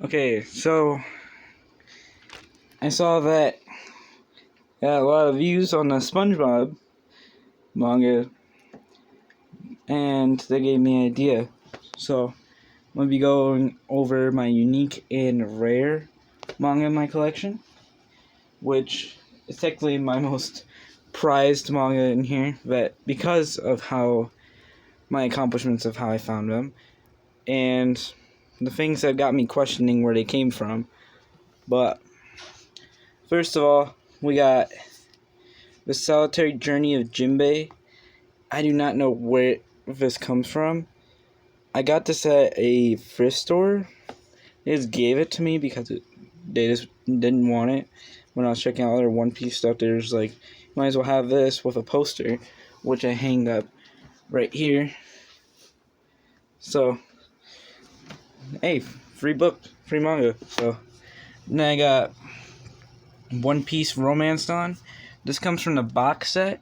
Okay, so I saw that got a lot of views on the SpongeBob manga, and that gave me an idea. So I'm gonna be going over my unique and rare manga in my collection, which is technically my most prized manga in here, but because of how my accomplishments of how I found them and the things that got me questioning where they came from. But first of all, we got The Solitary Journey of Jinbei. I do not know where this comes from. I got this at a thrift store. They just gave it to me because they just didn't want it. When I was checking out other One Piece stuff, they were just like, you might as well have this with a poster, which I hang up right here. So, hey, free book, free manga. So, then I got One Piece Romance Dawn. This comes from the box set,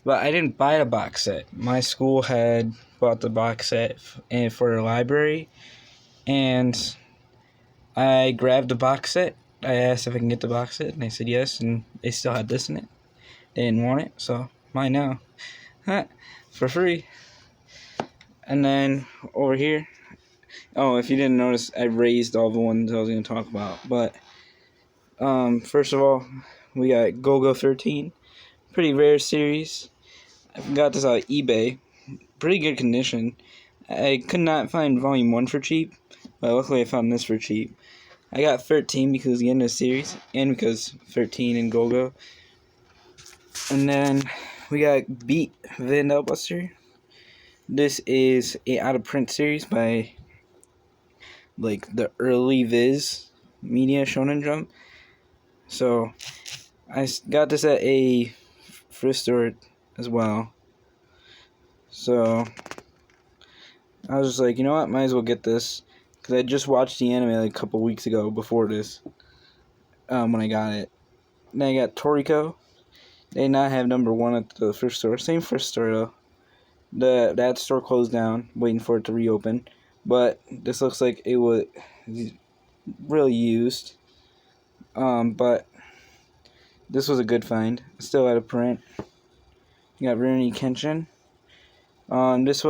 but I didn't buy the box set. My school had bought the box set for the library, and I grabbed the box set. I asked if I can get the box set, and they said yes, and they still had this in it. They didn't want it, so mine now. For free. And then over here, oh, if you didn't notice, I raised all the ones I was going to talk about. But first of all, we got Go-Go 13. Pretty rare series. I got this on eBay. Pretty good condition. I could not find Volume 1 for cheap, but luckily I found this for cheap. I got 13 because it's the end of the series, and because 13 and Go-Go. And then we got Beat Van Buster. This is a out-of-print series by, like, the early Viz Media Shonen Jump. So, I got this at a thrift store as well. So, I was just like, you know what, might as well get this. Because I just watched the anime like a couple weeks ago before this, when I got it. Then I got Toriko. They did not have number 1 at the thrift store. Same thrift store though. That store closed down, waiting for it to reopen. But this looks like it was really used. But this was a good find. Still out of print. You got Rurouni Kenshin. This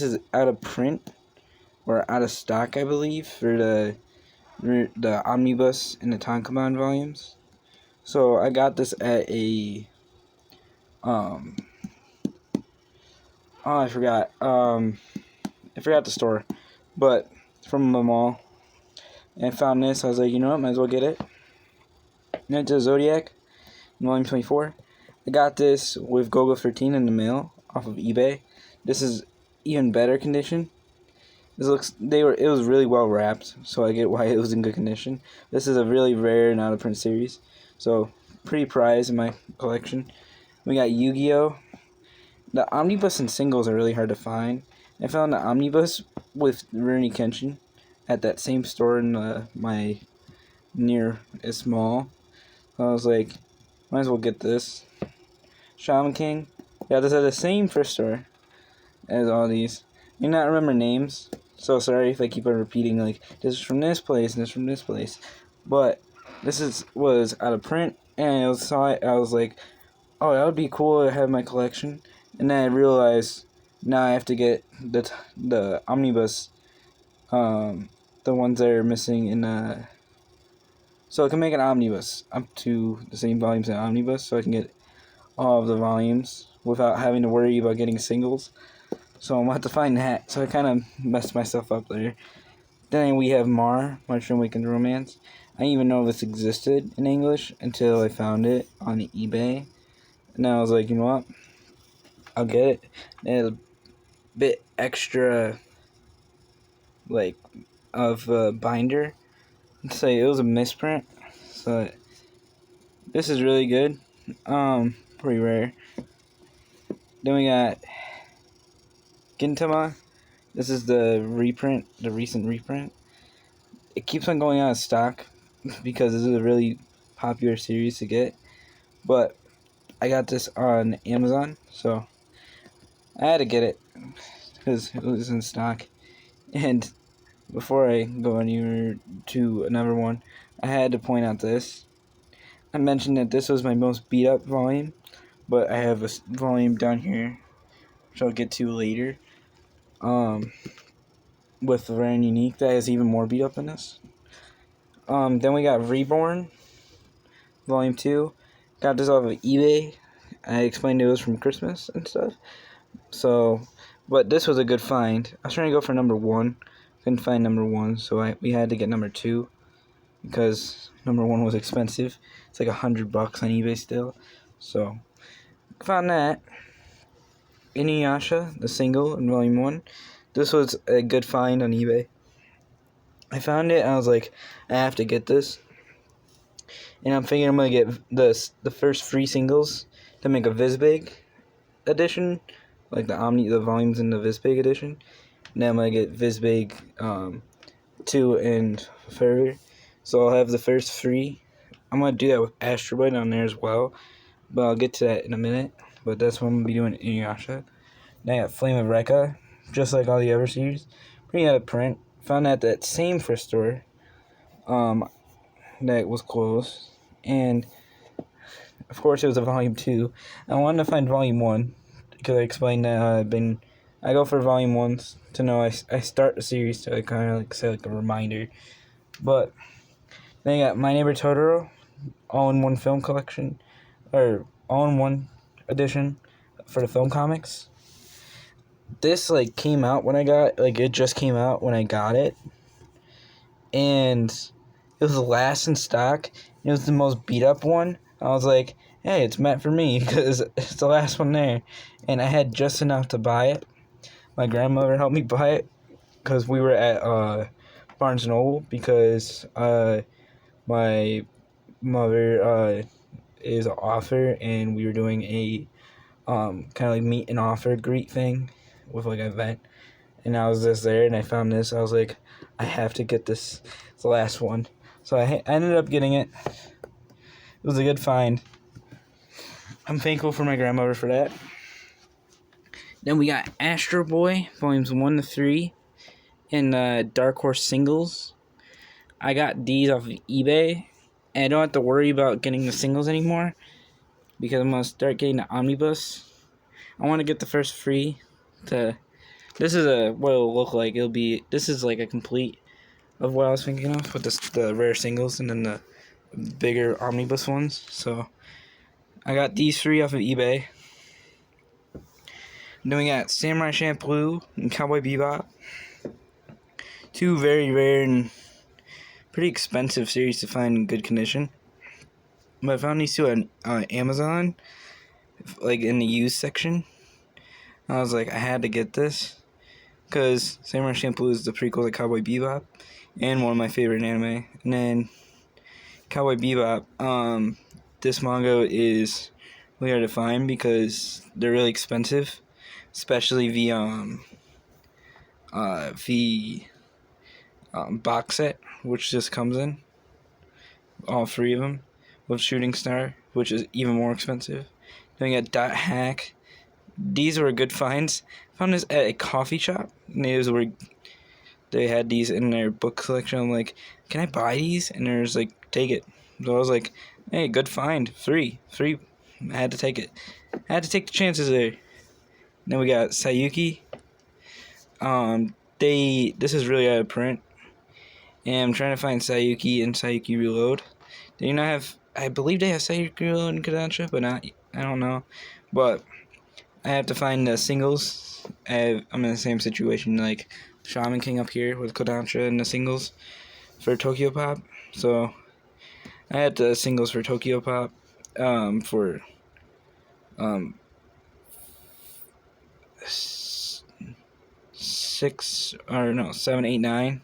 is out of print or out of stock, I believe, for the omnibus and the Tankobon volumes. So I got this at a I forgot the store, but from the mall, and I found this. I was like, you know what, might as well get it. And it's a Zodiac, volume 24. I got this with Go-Go 13 in the mail off of eBay. This is even better condition. It was really well wrapped, so I get why it was in good condition. This is a really rare and out of print series, so pretty prized in my collection. We got Yu-Gi-Oh! The omnibus and singles are really hard to find. I found the omnibus with Rurouni Kenshin at that same store in my nearest mall. So I was like, might as well get this. Shaman King. Yeah, this at the same thrift store as all these. I do not remember names, so sorry if I keep on repeating, like, this is from this place and this from this place. But this was out of print, and I was like, oh, that would be cool to have in my collection. And then I realized now I have to get the omnibus, the ones that are missing in so I can make an omnibus up to the same volumes as omnibus, so I can get all of the volumes without having to worry about getting singles. So I'm going to have to find that. So I kind of messed myself up there. Then we have March and Weekend Romance. I didn't even know this existed in English until I found it on eBay. And I was like, you know what? I'll get it. It's a bit extra, like, of a binder. Let's say it was a misprint. So this is really good. Pretty rare. Then we got Gintama. This is the reprint, the recent reprint. It keeps on going out of stock because this is a really popular series to get. But I got this on Amazon, so I had to get it because it was in stock. And before I go anywhere to another one, I had to point out this. I mentioned that this was my most beat up volume, but I have a volume down here, which I'll get to later, with Rare and Unique that has even more beat up in this. Then we got Reborn, Volume 2. Got this off of eBay. I explained it was from Christmas and stuff. So, but this was a good find. I was trying to go for number 1. Couldn't find number 1, so we had to get number 2. Because number 1 was expensive. It's like $100 on eBay still. So, found that. Inuyasha, the single in Volume 1. This was a good find on eBay. I found it and I was like, I have to get this. And I'm thinking I'm going to get the first 3 singles to make a Visbig edition. Like the volumes in the Visbig edition. And then I'm going to get Visbig 2 and further. So I'll have the first 3. I'm going to do that with Astro Boy on there as well. But I'll get to that in a minute. But that's what I'm going to be doing in Inuyasha. Then I got Flame of Recca. Just like all the other series. Pretty out of print. Found that same thrift store. That was closed. And of course it was a volume 2. I wanted to find volume 1. Because I explained that I go for volume 1s to know I start the series, so I kind of like say like a reminder. But then I got My Neighbor Totoro, all-in-one film collection, or all-in-one edition for the film comics. This like came out when it just came out when I got it, and it was the last in stock. It was the most beat up one. I was like, hey, it's meant for me because it's the last one there. And I had just enough to buy it. My grandmother helped me buy it because we were at Barnes & Noble because my mother is an author and we were doing a kind of like meet and offer greet thing with like an event. And I was just there and I found this. I was like, I have to get this. It's the last one. So I ended up getting it. It was a good find. I'm thankful for my grandmother for that. Then we got Astro Boy, volumes 1 to 3, and Dark Horse singles. I got these off of eBay, and I don't have to worry about getting the singles anymore, because I'm going to start getting the omnibus. I want to get the first 3 to... This is what it'll look like. This is like a complete of what I was thinking of, with the rare singles, and then the bigger omnibus ones. So, I got these 3 off of eBay. Then we got Samurai Champloo and Cowboy Bebop. 2 very rare and pretty expensive series to find in good condition. But I found these 2 on Amazon, like in the used section. I was like, I had to get this, because Samurai Champloo is the prequel to Cowboy Bebop, and one of my favorite anime. And then Cowboy Bebop, this manga is really hard to find because they're really expensive. Especially the box set, which just comes in all 3 of them with Shooting Star, which is even more expensive. Then we got Dot Hack. These were good finds. Found this at a coffee shop. And they had these in their book collection. I'm like, can I buy these? And there's like, take it. So I was like, hey, good find. 3. I had to take it. I had to take the chances there. Then we got Sayuki. This is really out of print. And I'm trying to find Sayuki and Sayuki Reload. They do not have... I believe they have Sayuki Reload and Kodansha, but I don't know. But I have to find the singles. I'm in the same situation like Shaman King up here with Kodansha and the singles for Tokyo Pop. So I had the singles for Tokyo Pop for 7, 8, 9,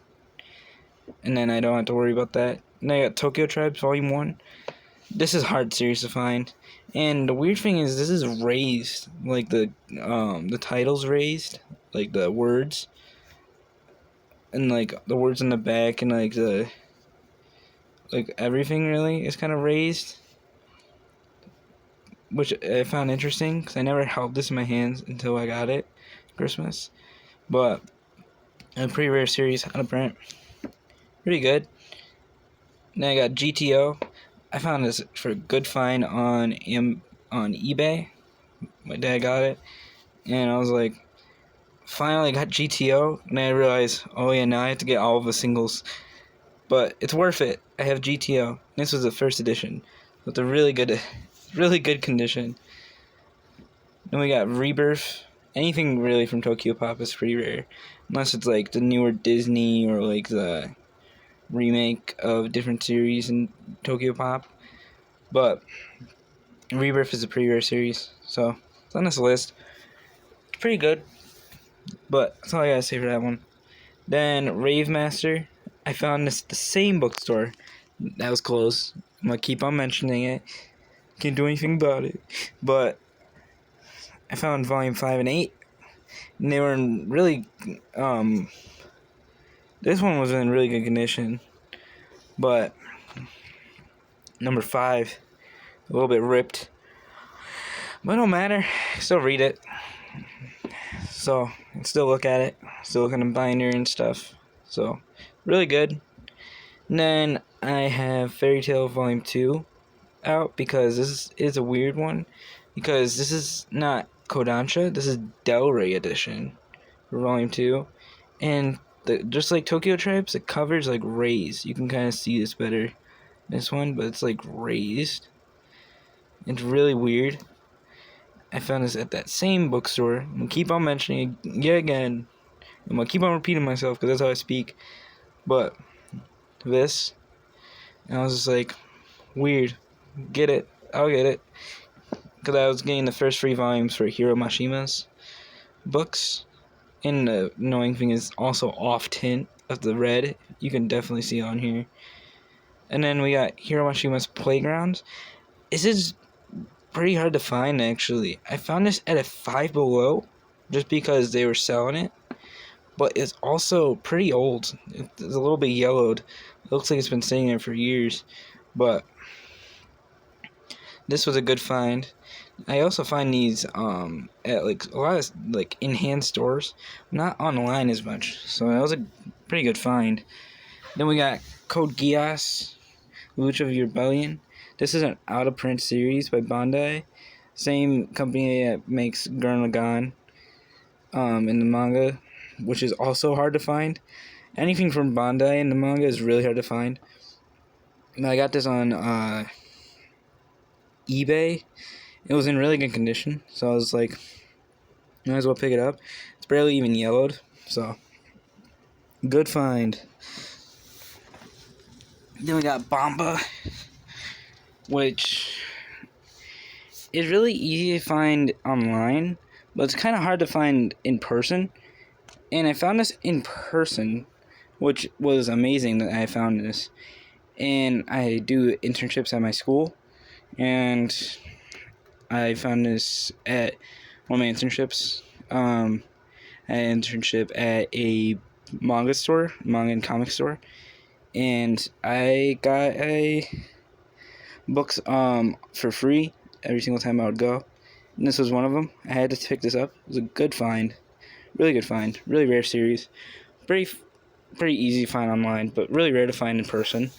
and then I don't have to worry about that. And I got Tokyo Tribes Volume 1. This is hard series to find, and the weird thing is this is raised, like the title's raised, like the words, and like the words in the back, and like everything really is kind of raised, which I found interesting because I never held this in my hands until I got it Christmas. But A pretty rare series out of print. Pretty good. Then I got GTO. I found this for a good find on eBay. My dad got it, and I was like, finally got GTO, and I realized, oh yeah, now I have to get all of the singles, but it's worth it. I have GTO. This was the first edition, with a really good condition. Then we got Rebirth. Anything really from Tokyo Pop is pretty rare, unless it's like the newer Disney or like the remake of different series in Tokyo Pop. But Rebirth is a pretty rare series, so it's on this list. It's pretty good, but that's all I gotta say for that one. Then Rave Master, I found this at the same bookstore that was closed. I'm gonna keep on mentioning it. Can't do anything about it, but I found volume 5 and 8, and they were in really this one was in really good condition, but number 5, a little bit ripped, but it don't matter. Still read it, so I still look at it, still look at the binder and stuff. So really good. And then I have Fairy Tail Volume 2 out because this is a weird one, because this is not Kodansha, this is Del Rey edition for Volume 2, and just like Tokyo Tribes, the cover's like raised. You can kind of see this better in this one, but it's like raised. It's really weird. I found this at that same bookstore. I'm gonna keep on mentioning it yet again. I'm gonna keep on repeating myself because that's how I speak. But this, and I was just like, weird. Get it? I'll get it. Because I was getting the first 3 volumes for Hiro Mashima's books. And the annoying thing is also off tint of the red. You can definitely see on here. And then we got Hiro Mashima's Playgrounds. This is pretty hard to find, actually. I found this at a Five Below just because they were selling it. But it's also pretty old. It's a little bit yellowed. It looks like it's been sitting there for years. But this was a good find. I also find these at like a lot of like in-hand stores, not online as much. So that was a pretty good find. Then we got Code Geass, Lucha Rebellion. This is an out-of-print series by Bandai, same company that makes Gurren Lagann in the manga, which is also hard to find. Anything from Bandai in the manga is really hard to find. And I got this on eBay. It was in really good condition, so I was like, might as well pick it up. It's barely even yellowed, so good find. Then we got Bamba, which is really easy to find online, but it's kind of hard to find in person. And I found this in person, which was amazing that I found this. And I do internships at my school, and I found this at one of my internships. An internship at a manga store, manga and comic store, and I got books for free every single time I would go. And this was one of them. I had to pick this up. It was a good find, really good find, really rare series, pretty easy to find online, but really rare to find in person.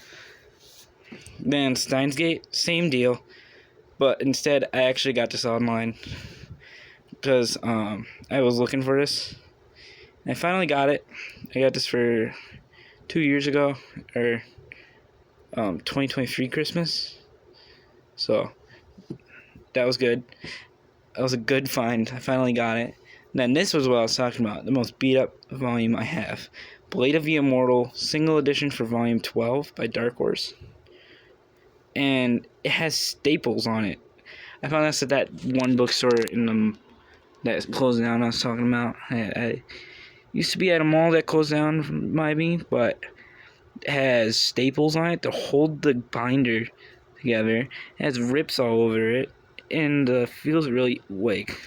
Then Steins Gate, same deal. But instead, I actually got this online because I was looking for this. And I finally got it. I got this for 2 years ago, or 2023 Christmas. So that was good. That was a good find. I finally got it. And then this was what I was talking about, the most beat up volume I have. Blade of the Immortal, single edition for volume 12 by Dark Horse. And it has staples on it. I found this at that one bookstore in the that closed down I was talking about. I used to be at a mall that closed down by me, but it has staples on it to hold the binder together. It has rips all over it, and feels really like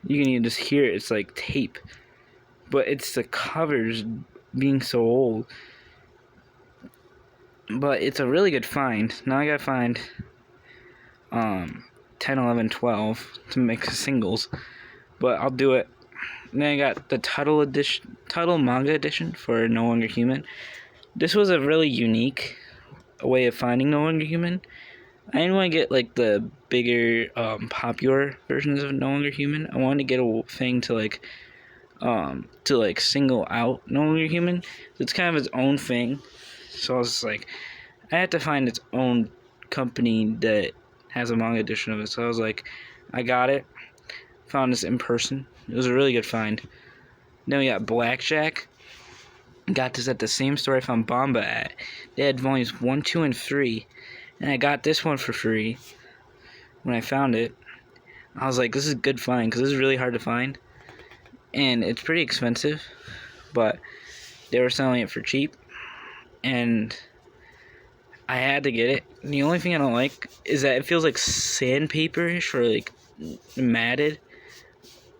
you can even just hear it. It's like tape, but it's the covers being so old. But it's a really good find. Now I gotta find 10, 11, 12 to make singles. But I'll do it. And then I got the Tuttle Manga edition for No Longer Human. This was a really unique way of finding No Longer Human. I didn't want to get like the bigger, popular versions of No Longer Human. I wanted to get a thing to single out No Longer Human. It's kind of its own thing. So I was like, I had to find its own company that has a manga edition of it. So I was like, I got it. Found this in person. It was a really good find. Then we got Blackjack. Got this at the same store I found Bomba at. They had volumes 1, 2, and 3. And I got this one for free when I found it. I was like, this is a good find because this is really hard to find. And it's pretty expensive. But they were selling it for cheap. And I had to get it. The only thing I don't like is that it feels like sandpaper-ish or like matted.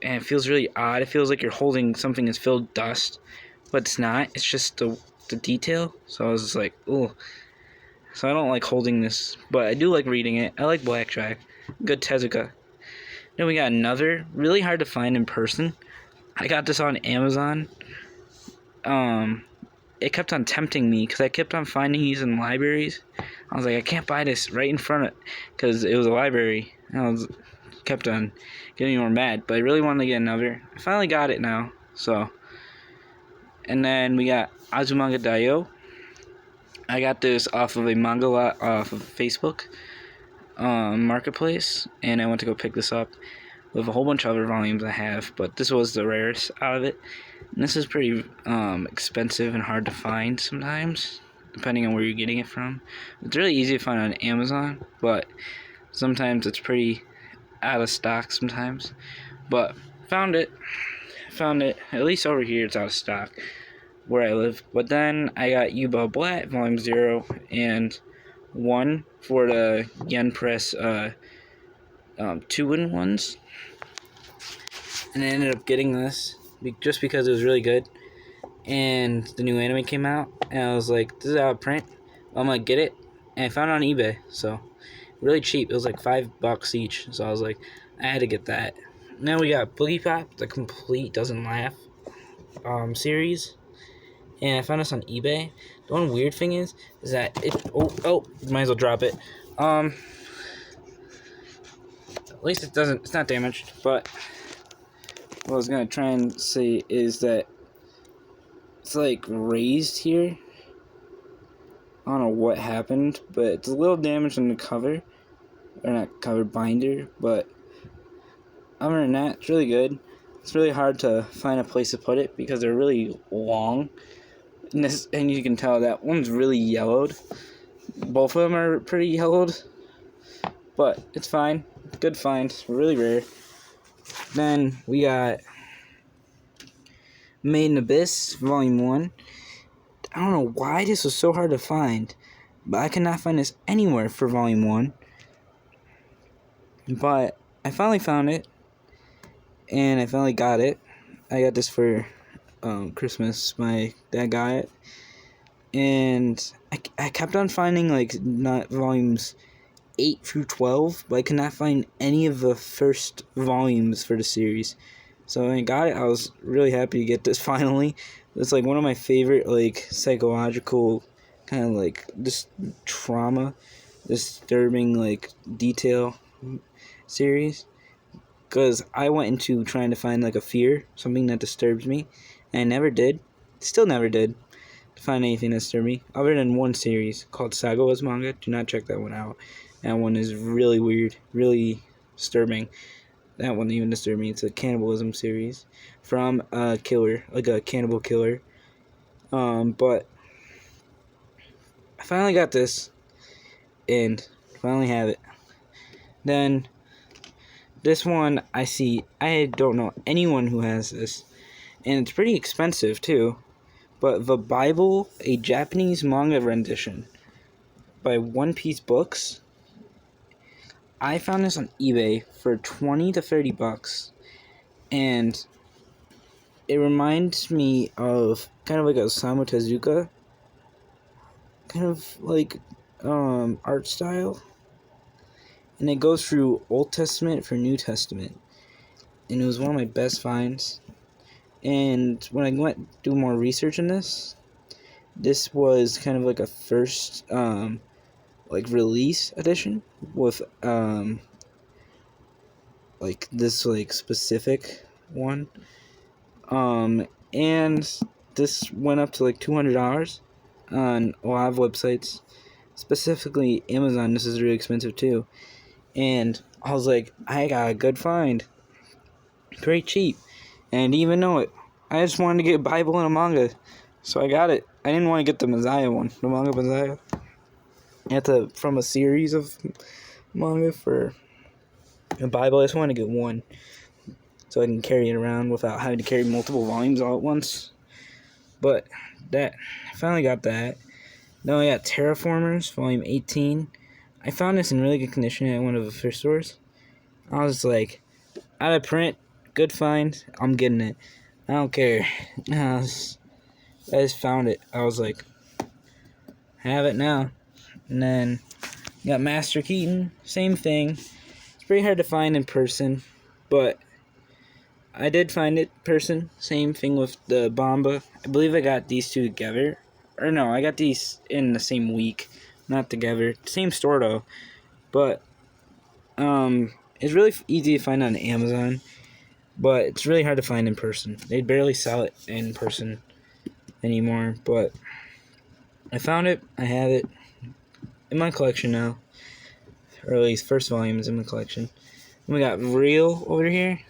And it feels really odd. It feels like you're holding something that's filled with dust. But it's not. It's just the detail. So I was just like, ooh. So I don't like holding this. But I do like reading it. I like Blackjack. Good Tezuka. Then we got another. Really hard to find in person. I got this on Amazon. It kept on tempting me because I kept on finding these in libraries. I was like, I can't buy this right in front of, because it was a library. And I kept on getting more mad, but I really wanted to get another. I finally got it now. So, and then we got Azumanga Daioh. I got this off of a manga lot off of Facebook marketplace, and I went to go pick this up with a whole bunch of other volumes I have, but this was the rarest out of it. And this is pretty expensive and hard to find sometimes, depending on where you're getting it from. It's really easy to find on Amazon, but sometimes it's pretty out of stock sometimes. But found it. At least over here it's out of stock where I live. But then I got Yuba Blatt, Volume 0 and 1 for the Yen Press 2-in-1s. And I ended up getting this just because it was really good. And the new anime came out. And I was like, this is out of print. I'm going to get it. And I found it on eBay. So, really cheap. It was like $5 each. So I was like, I had to get that. Now we got Boogie Pop, the complete Doesn't Laugh series. And I found this on eBay. The one weird thing is that it... Oh, might as well drop it. At least it's not damaged. But what I was going to try and say is that it's like raised here. I don't know what happened, but it's a little damaged on the cover. Or not cover, binder. But other than that, it's really good. It's really hard to find a place to put it because they're really long. And you can tell that one's really yellowed. Both of them are pretty yellowed. But it's fine. Good find. Really rare. Then we got Made in Abyss, Volume 1. I don't know why this was so hard to find. But I could not find this anywhere for Volume 1. But I finally found it. And I finally got it. I got this for Christmas. My dad got it. And I kept on finding like not volumes 8 through 12, but I could not find any of the first volumes for the series. So when I got it, I was really happy to get this finally. It's like one of my favorite like psychological kind of like this trauma, disturbing like detail series. Because I went into trying to find like a fear, something that disturbs me, and I never did. Still never did find anything that disturbed me, other than one series called Sagawa's Manga. Do not check that one out. That one is really weird, really disturbing. That one even disturbed me. It's a cannibalism series from a killer, like a cannibal killer. But I finally got this, and finally have it. Then this one I don't know anyone who has this, and it's pretty expensive too. But The Bible, a Japanese manga rendition by One Piece Books. I found this on eBay for $20 to $30, and it reminds me of kind of like a Osamu Tezuka kind of like art style. And it goes through Old Testament for New Testament. And it was one of my best finds. And when I went to do more research in this was kind of like a first like release edition with like this like specific one. And this went up to like $200 on a lot of websites, specifically Amazon. This is really expensive too. And I was like, I got a good find, very cheap, and I didn't even know it. I just wanted to get a Bible and a manga, so I got it. I didn't want to get the Messiah one, the manga Messiah. From a series of manga for a Bible. I just wanted to get one, so I can carry it around without having to carry multiple volumes all at once. But I finally got that. Then I got Terraformers, Volume 18. I found this in really good condition at one of the thrift stores. I was like, out of print, good find, I'm getting it. I don't care. I just found it. I was like, have it now. And then got Master Keaton, same thing. It's pretty hard to find in person, but I did find it in person. Same thing with the Bomba. I believe I got these two together. Or no, I got these in the same week, not together. Same store though. But it's really easy to find on Amazon, but it's really hard to find in person. They barely sell it in person anymore, but I found it. I have it in my collection now, or at least first volume is in my collection. And we got Real over here.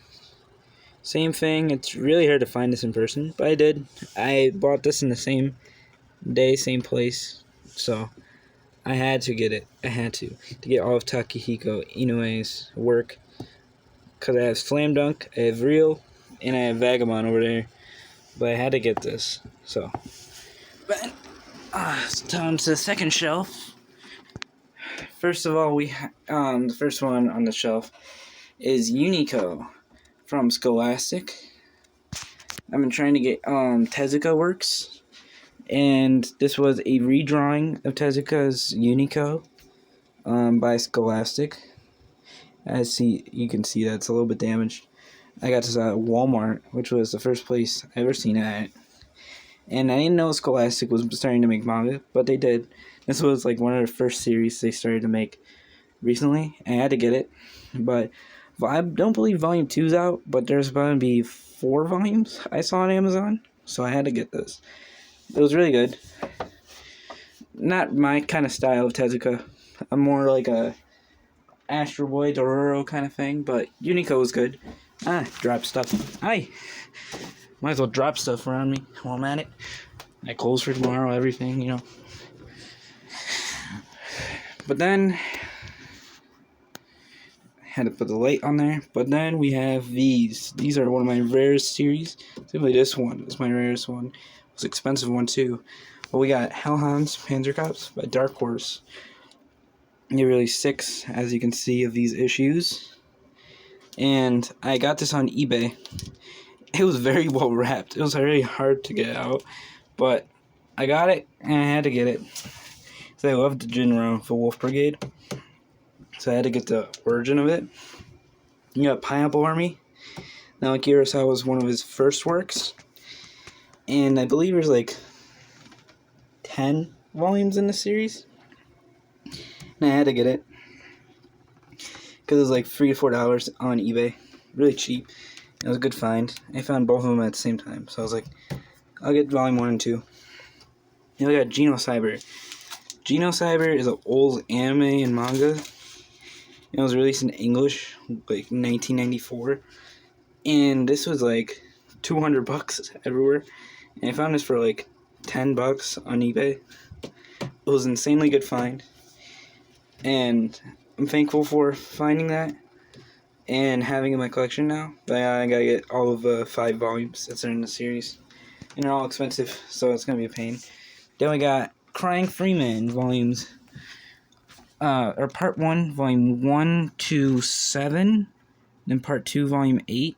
Same thing. It's really hard to find this in person, but I did. I bought this in the same day, same place, so I had to get it. I had to get all of Takehiko Inoue's work, because I have Slam Dunk, I have Real, and I have Vagabond over there, but I had to get this. So but it's down to the second shelf. First of all, the first one on the shelf is Unico from Scholastic. I've been trying to get Tezuka works, and this was a redrawing of Tezuka's Unico by Scholastic. You can see that it's a little bit damaged. I got this at Walmart, which was the first place I ever seen it at. And I didn't know Scholastic was starting to make manga, but they did. This was like one of the first series they started to make recently. I had to get it, but I don't believe Volume 2's out, but there's going to be 4 volumes I saw on Amazon, so I had to get this. It was really good. Not my kind of style of Tezuka. I'm more like a Astro Boy, Dororo kind of thing, but Unico was good. Drop stuff. Might as well drop stuff around me while I'm at it. My clothes for tomorrow, everything, you know. But then, I had to put the light on there. But then we have these. These are one of my rarest series. Simply this one is my rarest one. It's an expensive one too. But we got Hellhounds, Panzer Cops by Dark Horse. There are really 6, as you can see, of these issues. And I got this on eBay. It was very well wrapped. It was really hard to get out. But I got it, and I had to get it. So I loved the Jinro for Wolf Brigade. So I had to get the origin of it. You got Pineapple Army. Naoki Urasawa was one of his first works. And I believe there's like 10 volumes in the series. And I had to get it, because it was like $3 to $4 on eBay. Really cheap. It was a good find. I found both of them at the same time. So I was like, I'll get volume 1 and 2. Then we got Genocyber. Genocyber is an old anime and manga. It was released in English, like 1994. And this was like $200 everywhere. And I found this for like $10 on eBay. It was an insanely good find. And I'm thankful for finding that and having it in my collection now. But I gotta get all of the 5 volumes that's in the series. And they're all expensive, so it's gonna be a pain. Then we got Crying Freeman volumes. Or part 1, volume 1 to 7. Then part 2, volume 8.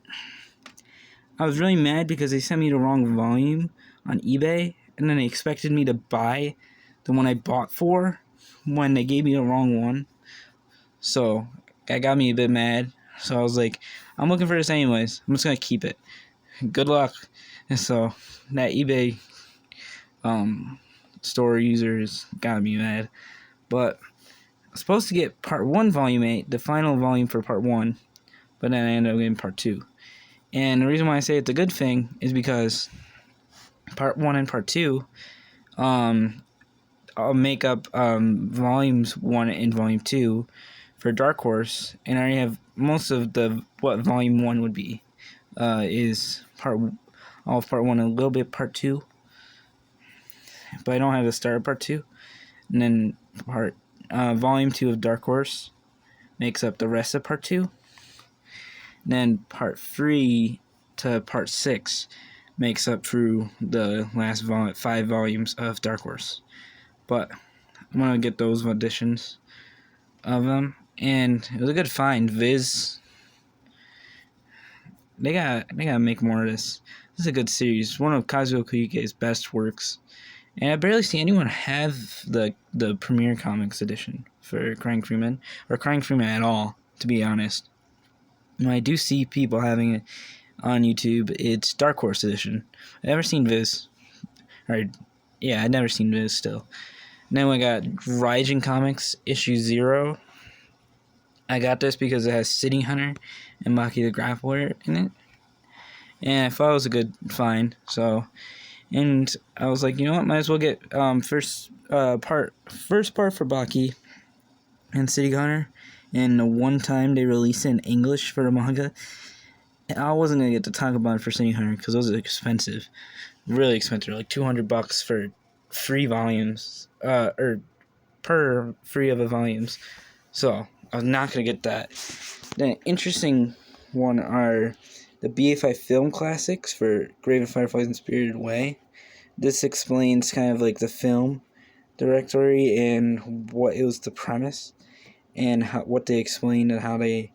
I was really mad because they sent me the wrong volume on eBay. And then they expected me to buy the one I bought for when they gave me the wrong one. So that got me a bit mad. So I was like, I'm looking for this anyways. I'm just gonna keep it. good luck. And so that eBay store users got me mad. But I was supposed to get part 1, volume 8, the final volume for part 1, but then I ended up getting part 2. And the reason why I say it's a good thing is because part 1 and part 2 I'll make up volumes 1 and volume 2 for Dark Horse, and I already have most of the what volume 1 would be. Is all of part 1, a little bit part 2, but I don't have the start of part 2. And then volume 2 of Dark Horse makes up the rest of part 2. And then part 3 to part 6 makes up through the last 5 volumes of Dark Horse. But I'm gonna get those editions of them, and it was a good find. Viz, they gotta make more of this. This is a good series, one of Kazuo Koike's best works, and I barely see anyone have the Premiere Comics edition for Crying Freeman, or Crying Freeman at all, to be honest. When I do see people having it on YouTube, it's Dark Horse edition. I've never seen Viz, I've never seen Viz still. And then we got Raijin Comics issue 0. I got this because it has City Hunter and Maki the Grappler in it, and I thought it was a good find. So, and I was like, you know what, might as well get first part for Baki and City Hunter. And the one time they released it in English for the manga, I wasn't gonna get to talk about it for City Hunter because those are expensive, really expensive, like $200 for 3 volumes, or per 3 of the volumes. So I was not gonna get that. The interesting one are the BA5 film classics for Graven Fireflies and Spirited Away. This explains kind of like the film directory and what it was the premise, and what they explained and how they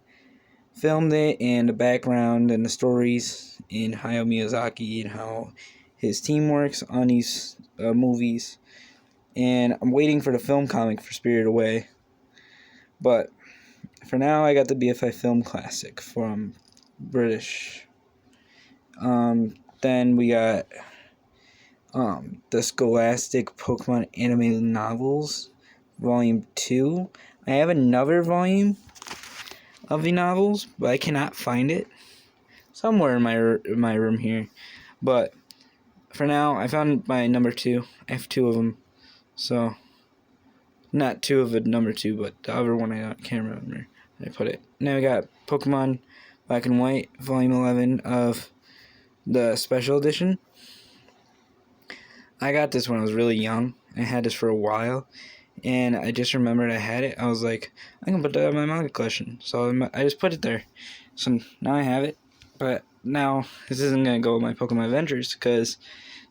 filmed it, and the background and the stories in Hayao Miyazaki and how his team works on these movies. And I'm waiting for the film comic for Spirited Away, but for now I got the BFI film classic from British. Then we got the Scholastic Pokemon Anime Novels Volume 2. I have another volume of the novels, but I cannot find it somewhere in my room here. But for now, I found my number 2. I have 2 of them. So, not 2 of the number 2, but the other one I can't remember where I put it. Now we got Pokemon Black and White, Volume 11 of the Special Edition. I got this when I was really young. I had this for a while, and I just remembered I had it. I was like, I can put that in my manga collection. So I just put it there. So now I have it, but now this isn't going to go with my Pokemon Adventures, because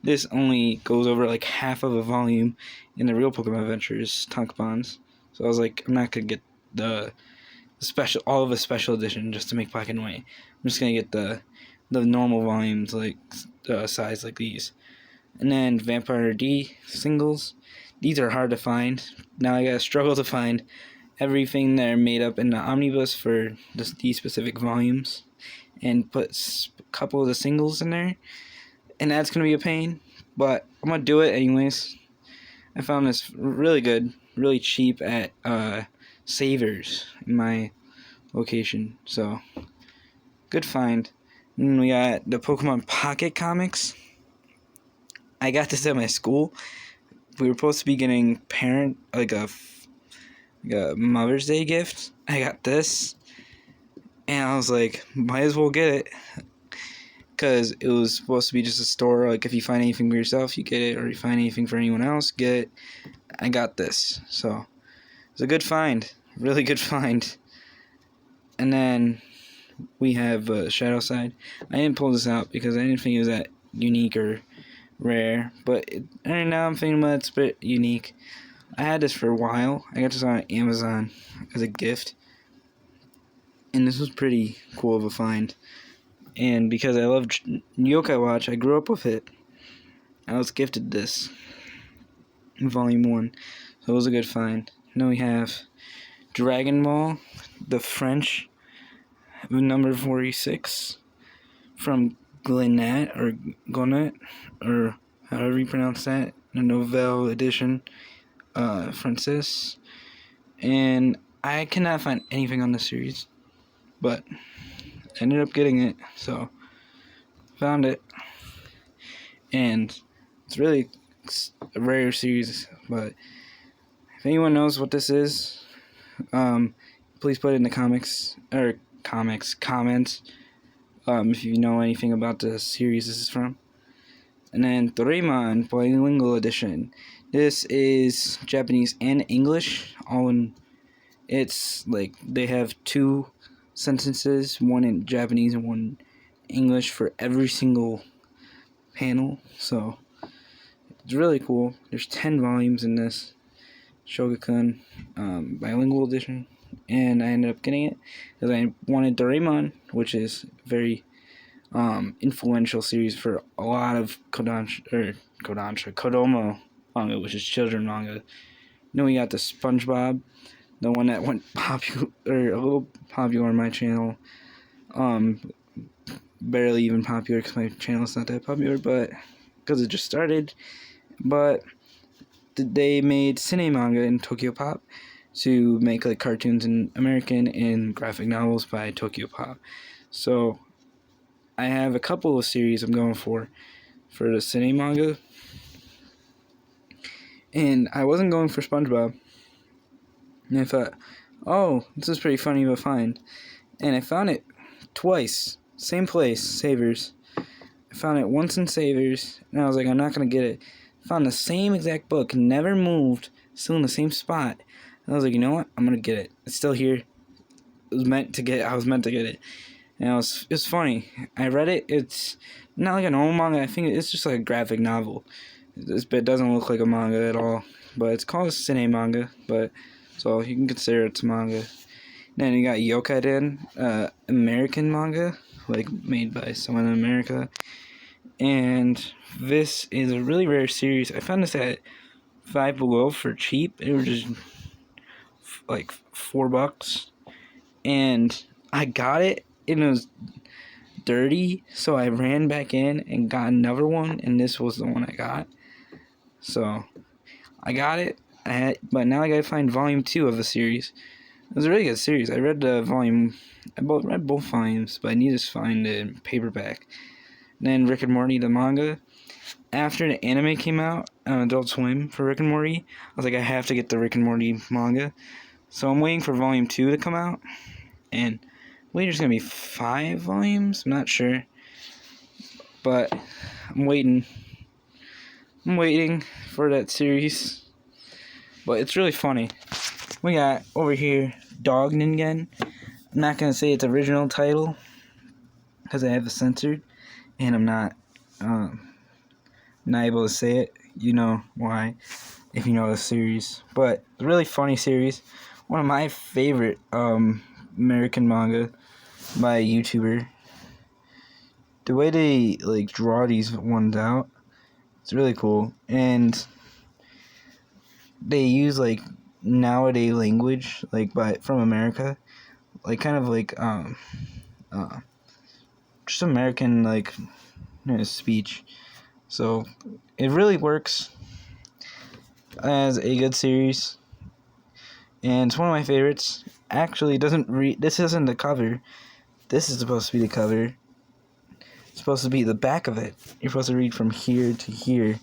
this only goes over like half of a volume in the real Pokemon Adventures tankobons. So I was like, I'm not going to get the special, all of a special edition just to make Black and White. I'm just going to get the normal volumes, like size like these. And then Vampire D singles. These are hard to find. Now I gotta struggle to find everything that are made up in the omnibus for these specific volumes, and put a couple of the singles in there, and that's gonna be a pain, but I'm gonna do it anyways. I found this really good, really cheap at Savers in my location, so good find. And then we got the Pokemon Pocket Comics. I got this at my school. We were supposed to be getting like a Mother's Day gift. I got this, and I was like, might as well get it, because it was supposed to be just a store. Like, if you find anything for yourself, you get it, or you find anything for anyone else, get it. I got this, so it's a good find, really good find. And then we have Shadow Side. I didn't pull this out because I didn't think it was that unique or rare, but right now I'm thinking about it's a bit unique. I had this for a while. I got this on Amazon as a gift, and this was pretty cool of a find. And because I love Yokai Watch, I grew up with it. I was gifted this in Volume 1, so it was a good find. Now we have Dragon Ball, the French, number 46, from Glenat or Gonet or however you pronounce that, the Nouvelle Edition Francis, and I cannot find anything on the series, but I ended up getting it, so found it, and it's really a rare series, but if anyone knows what this is, please put it in the comments, if you know anything about the series this is from. And then Doraemon Bilingual Edition. This is Japanese and English, all in. It's like they have 2 sentences, one in Japanese and one in English for every single panel. So it's really cool. There's 10 volumes in this Shogakukan Bilingual Edition, and I ended up getting it because I wanted Doraemon, which is very influential series for a lot of Kodomo manga, which is children manga. Then we got the SpongeBob, the one that went popular, or a little popular on my channel. Barely even popular because my channel's not that popular, but because it just started. But they made Cine Manga in Tokyo Pop to make like cartoons in American and graphic novels by Tokyo Pop. So I have a couple of series I'm going for the Cine Manga, and I wasn't going for SpongeBob, and I thought, oh, this is pretty funny to find, and I found it twice, same place, Savers. I found it once in Savers, and I was like, I'm not going to get it. Found the same exact book, never moved, still in the same spot, and I was like, you know what, I'm going to get it. It's still here. I was meant to get it. And it's funny. I read it. It's not like a normal manga. I think it's just like a graphic novel. This bit doesn't look like a manga at all. But it's called Cine Manga. But so you can consider it's manga. Then you got Yokaiden, American manga, like made by someone in America. And this is a really rare series. I found this at Five Below for cheap. It was just like $4, and I got it. And it was dirty, so I ran back in and got another one, and this was the one I got. So I got it, but now I gotta find volume 2 of the series. It was a really good series. I read read both volumes, but I need to find it in paperback. And then Rick and Morty, the manga. After the anime came out on Adult Swim for Rick and Morty, I was like, I have to get the Rick and Morty manga. So I'm waiting for volume 2 to come out, and I believe there's going to be 5 volumes. I'm not sure. But I'm waiting. I'm waiting for that series. But it's really funny. We got over here Dog Ningen. I'm not going to say its original title because I have it censored. And I'm not able to say it. You know why if you know the series. But it's a really funny series. One of my favorite American manga by a YouTuber. The way they like draw these ones out, it's really cool, and they use like nowadays language like from America, like kind of like just American like speech. So it really works as a good series, and it's one of my favorites. Actually, this isn't the cover. This is supposed to be the cover. It's supposed to be the back of it. You're supposed to read from here to here.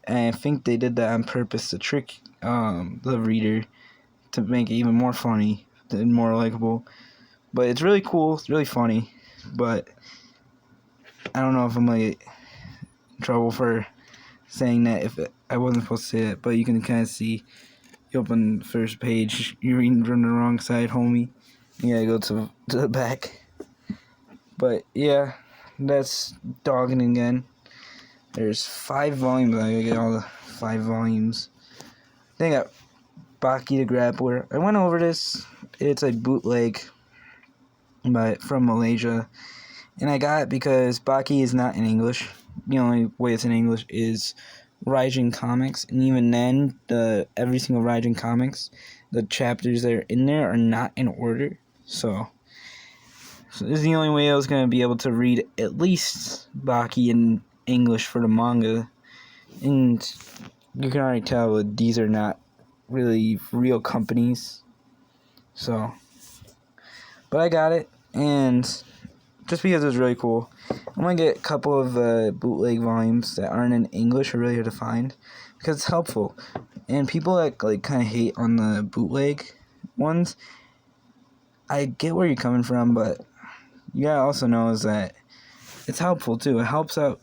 And I think they did that on purpose to trick the reader to make it even more funny and more likable. But it's really cool. It's really funny. But I don't know if I'm like in trouble for saying that if I wasn't supposed to say it. But you can kind of see. You open the first page. You're reading from the wrong side, homie. You gotta go to the back. But yeah, that's Dogging again. There's 5 volumes. I gotta get all the 5 volumes. Then I got Baki the Grappler. I went over this. It's a bootleg from Malaysia. And I got it because Baki is not in English. The only way it's in English is Raijin Comics, and even then, every single Raijin Comics, the chapters that are in there are not in order. So So this is the only way I was going to be able to read at least Baki in English for the manga. And you can already tell that these are not really real companies. So, but I got it, and just because it was really cool, I'm going to get a couple of bootleg volumes that aren't in English are really hard to find, because it's helpful. And people that like kind of hate on the bootleg ones, I get where you're coming from, but you gotta also know is that it's helpful too. It helps out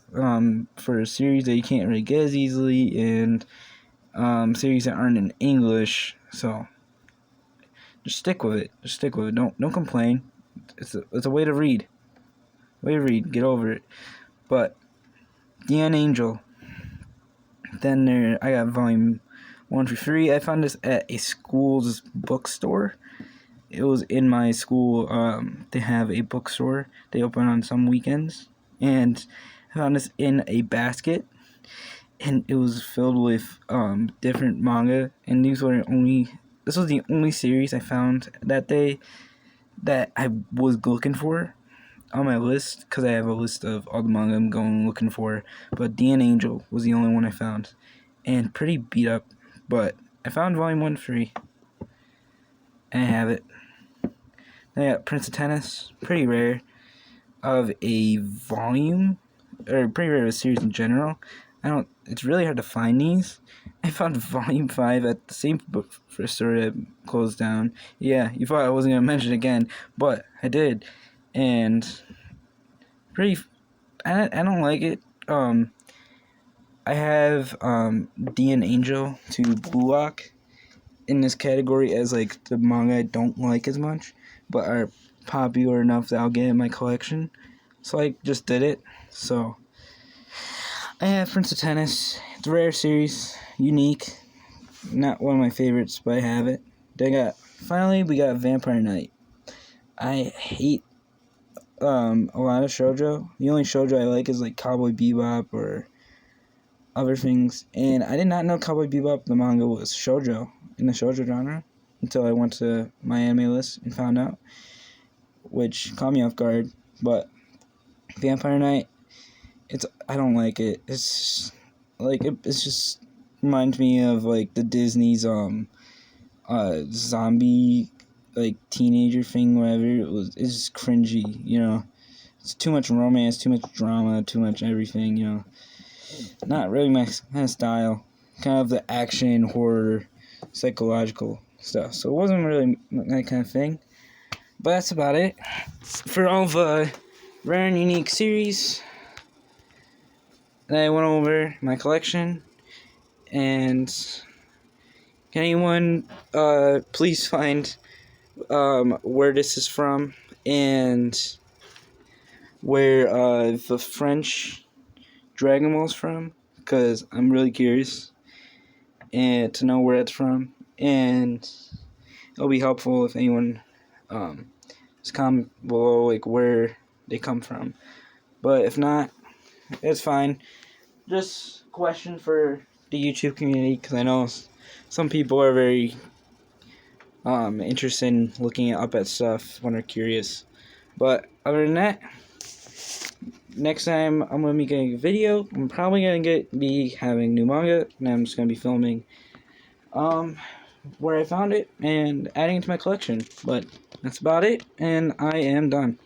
for a series that you can't really get as easily, and series that aren't in English. So just stick with it. Just stick with it. Don't complain. It's a way to read. Way to read. Get over it. But The End Angel. Then I got volume 1 through 3. I found this at a school's bookstore. It was in my school. They have a bookstore. They open on some weekends, and I found this in a basket, and it was filled with different manga. And this was the only series I found that day that I was looking for on my list, because I have a list of all the manga I'm going looking for. But The End Angel was the only one I found, and pretty beat up. But I found volume 1 free, and I have it. Then I got Prince of Tennis, pretty rare of a volume, or pretty rare of a series in general. It's really hard to find these. I found volume 5 at the same bookstore that closed down. Yeah, you thought I wasn't going to mention it again, but I did. And I don't like it. I have The End Angel to Blue Lock in this category as like the manga I don't like as much, but are popular enough that I'll get in my collection. So I just did it. So I have Prince of Tennis. It's a rare series, unique. Not one of my favorites, but I have it. Finally we got Vampire Knight. I hate a lot of shoujo. The only shoujo I like is like Cowboy Bebop or other things. And I did not know Cowboy Bebop, the manga, was shoujo, in the shoujo genre, until I went to my anime list and found out, which caught me off guard. But Vampire Knight, I don't like it. It's like it's just reminds me of like the Disney's zombie like teenager thing, whatever. It's just cringy, you know. It's too much romance, too much drama, too much everything, you know. Not really my kind of style. Kind of the action, horror, psychological stuff. So it wasn't really that kind of thing. But that's about it for all the rare and unique series that I went over my collection. And can anyone please find where this is from and where the French Dragon Ball's from, because I'm really curious and to know where it's from, and it'll be helpful if anyone just comment below like where they come from. But if not, it's fine. Just question for the YouTube community, because I know some people are very interested in looking up at stuff when they're curious. But other than that, next time I'm going to be getting a video. I'm probably going to be having new manga, and I'm just going to be filming where I found it and adding it to my collection. But that's about it, and I am done.